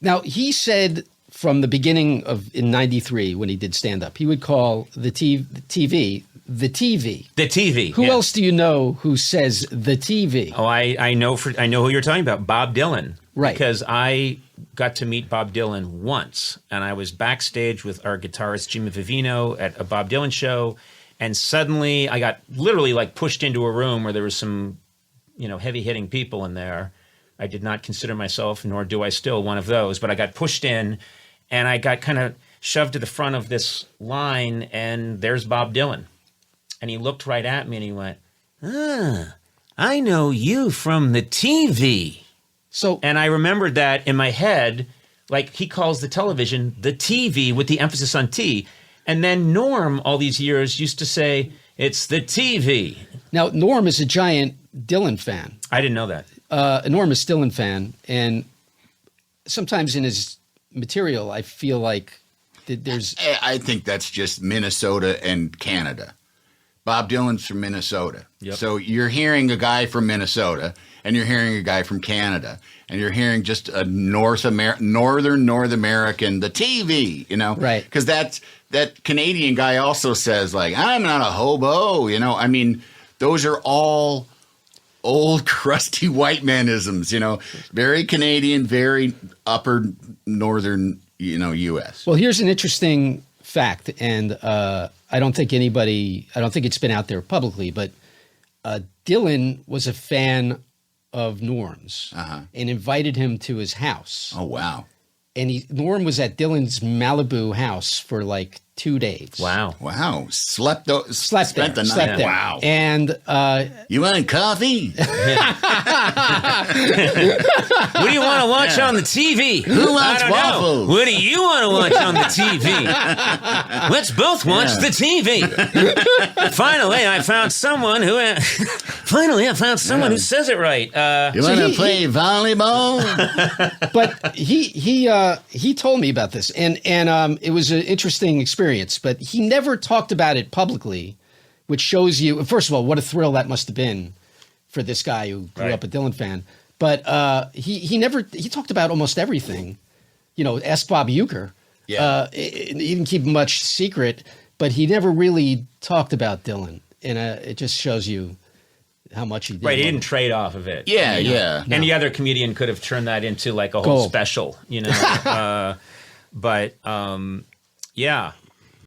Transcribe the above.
Now, he said from the beginning in 93 when he did stand-up, he would call the TV the TV. The TV. Who else do you know who says the TV? Oh, I know who you're talking about, Bob Dylan. Right. Because I got to meet Bob Dylan once, and I was backstage with our guitarist Jimmy Vivino at a Bob Dylan show, and suddenly I got literally like pushed into a room where there was some, heavy-hitting people in there. I did not consider myself, nor do I still, one of those, but I got pushed in, and I got kind of shoved to the front of this line, and there's Bob Dylan. And he looked right at me and he went, I know you from the TV. And I remembered that in my head, like he calls the television the TV with the emphasis on T. And then Norm, all these years, used to say, it's the TV. Now, Norm is a giant Dylan fan. I didn't know that. Enormous Dylan fan. And sometimes in his material, I feel like there's... I think that's just Minnesota and Canada. Bob Dylan's from Minnesota. Yep. So you're hearing a guy from Minnesota and you're hearing a guy from Canada and you're hearing just a northern North American, the TV, Right. Because that Canadian guy also says like, I'm not a hobo, I mean, those are all old crusty white manisms, very Canadian, very upper northern, U.S. Well, here's an interesting fact, and I don't think it's been out there publicly, but Dylan was a fan of Norm's and invited him to his house. Oh, wow. And Norm was at Dylan's Malibu house for like 2 days. Wow. Spent the night. Slept there. Wow. And you want coffee? What do you want to watch on the TV? Who wants waffles? What do you want to watch on the TV? Let's both watch the TV. Finally, I found someone who says it right. You want to play volleyball? But he told me about this, and it was an interesting experience. But he never talked about it publicly, which shows you, first of all, what a thrill that must have been for this guy who grew up a Dylan fan. But he talked about almost everything. Ask Bob Uecker. Yeah. He didn't keep much secret, but he never really talked about Dylan, and it just shows you how much he did. Right, he didn't trade off of it. Yeah, yeah. No. Any other comedian could have turned that into like a whole special, But yeah.